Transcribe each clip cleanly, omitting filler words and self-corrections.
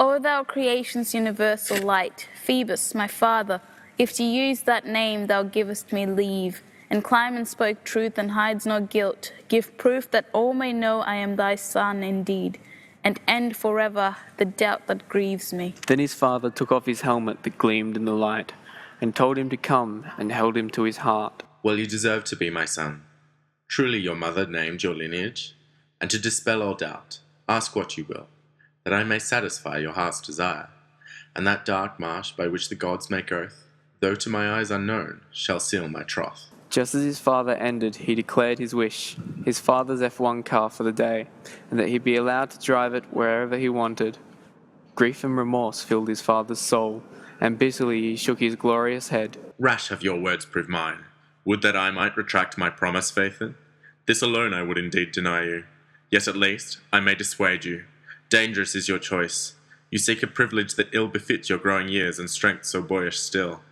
O thou creation's universal light, Phoebus, my father, if to use that name thou givest me leave, and Climon spoke truth and hides no guilt, give proof that all may know I am thy son indeed, and end forever the doubt that grieves me. Then his father took off his helmet that gleamed in the light, and told him to come, and held him to his heart. Well, you deserve to be my son. Truly your mother named your lineage, and to dispel all doubt, ask what you will, that I may satisfy your heart's desire, and that dark marsh by which the gods make oath, though to my eyes unknown, shall seal my troth. Just as his father ended, he declared his wish, his father's F1 car for the day, and that he be allowed to drive it wherever he wanted. Grief and remorse filled his father's soul, and bitterly he shook his glorious head. Rash have your words proved mine. Would that I might retract my promise, Phaethon. This alone I would indeed deny you. Yet at least I may dissuade you. Dangerous is your choice. You seek a privilege that ill befits your growing years and strength so boyish still.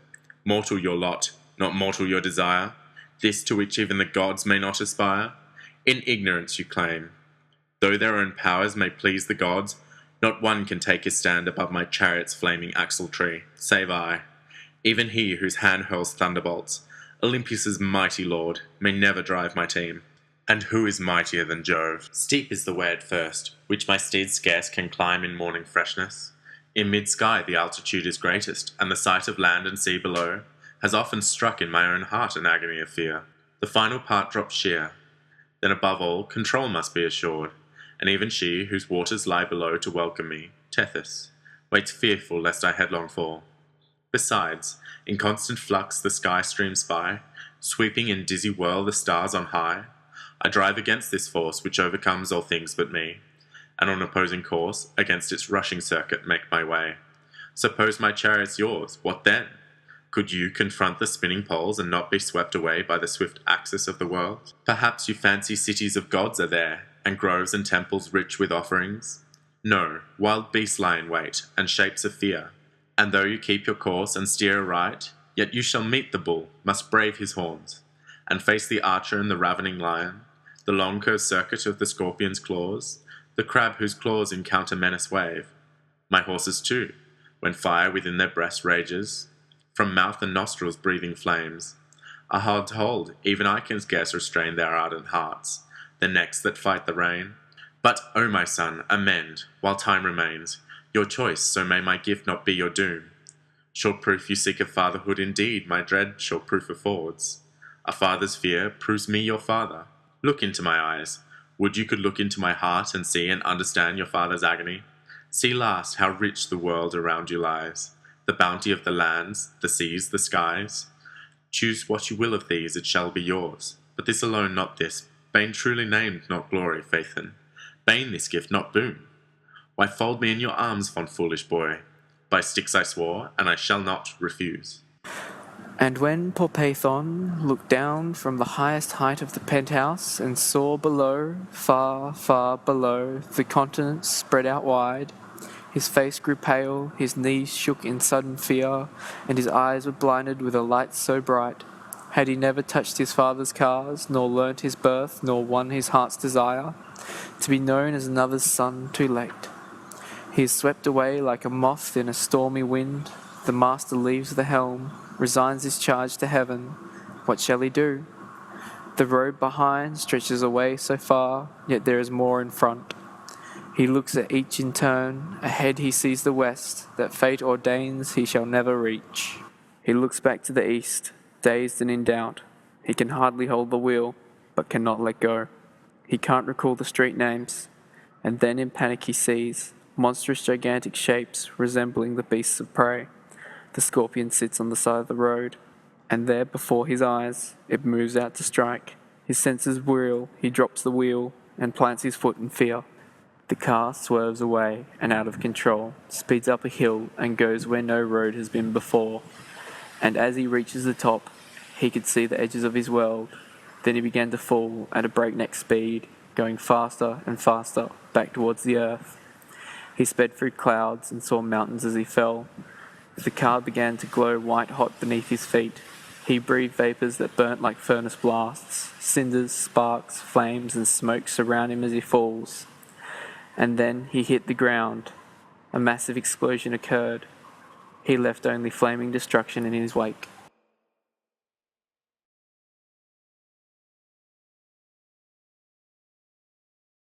Mortal your lot, not mortal your desire, this to which even the gods may not aspire. In ignorance you claim. Though their own powers may please the gods, not one can take his stand above my chariot's flaming axle-tree, save I. Even he whose hand hurls thunderbolts, Olympus' mighty lord, may never drive my team. And who is mightier than Jove? Steep is the way at first, which my steed scarce can climb in morning freshness. In mid-sky the altitude is greatest, and the sight of land and sea below has often struck in my own heart an agony of fear. The final part drops sheer. Then above all, control must be assured, and even she, whose waters lie below to welcome me, Tethys, waits fearful lest I headlong fall. Besides, in constant flux the sky streams by, sweeping in dizzy whirl the stars on high. I drive against this force which overcomes all things but me, and on opposing course, against its rushing circuit make my way. Suppose my chariot's yours, what then? Could you confront the spinning poles and not be swept away by the swift axis of the world? Perhaps you fancy cities of gods are there, and groves and temples rich with offerings? No, wild beasts lie in wait, and shapes of fear. And though you keep your course and steer aright, yet you shall meet the bull, must brave his horns, and face the archer and the ravening lion, the long curved circuit of the scorpion's claws, the crab whose claws in counter menace wave. My horses too, when fire within their breasts rages, from mouth and nostrils breathing flames, are hard to hold, even I can scarce restrain their ardent hearts, their necks that fight the rain. But, O my son, amend, while time remains, your choice, so may my gift not be your doom. Sure proof you seek of fatherhood indeed, my dread sure proof affords. A father's fear proves me your father. Look into my eyes. Would you could look into my heart and see and understand your father's agony. See last how rich the world around you lies, the bounty of the lands, the seas, the skies. Choose what you will of these, it shall be yours. But this alone, not this. Bane truly named, not glory, Phaethon. Bane this gift, not boon. Why fold me in your arms, fond foolish boy? By Styx I swore, and I shall not refuse. And when poor Phaethon looked down from the highest height of the penthouse and saw below, far, far below, the continents spread out wide, his face grew pale, his knees shook in sudden fear, and his eyes were blinded with a light so bright. Had he never touched his father's cars, nor learnt his birth, nor won his heart's desire, to be known as another's son too late? He is swept away like a moth in a stormy wind. The master leaves the helm, resigns his charge to heaven. What shall he do? The road behind stretches away so far, yet there is more in front. He looks at each in turn. Ahead he sees the west, that fate ordains he shall never reach. He looks back to the east, dazed and in doubt. He can hardly hold the wheel, but cannot let go. He can't recall the street names, and then in panic he sees monstrous gigantic shapes resembling the beasts of prey. The scorpion sits on the side of the road, and there before his eyes it moves out to strike. His senses whirl, he drops the wheel, and plants his foot in fear. The car swerves away, and out of control, speeds up a hill and goes where no road has been before. And as he reaches the top, he could see the edges of his world. Then he began to fall at a breakneck speed, going faster and faster back towards the earth. He sped through clouds and saw mountains as he fell. The car began to glow white-hot beneath his feet. He breathed vapours that burnt like furnace blasts. Cinders, sparks, flames and smoke surround him as he falls. And then he hit the ground, A massive explosion occurred. He left only flaming destruction in his wake.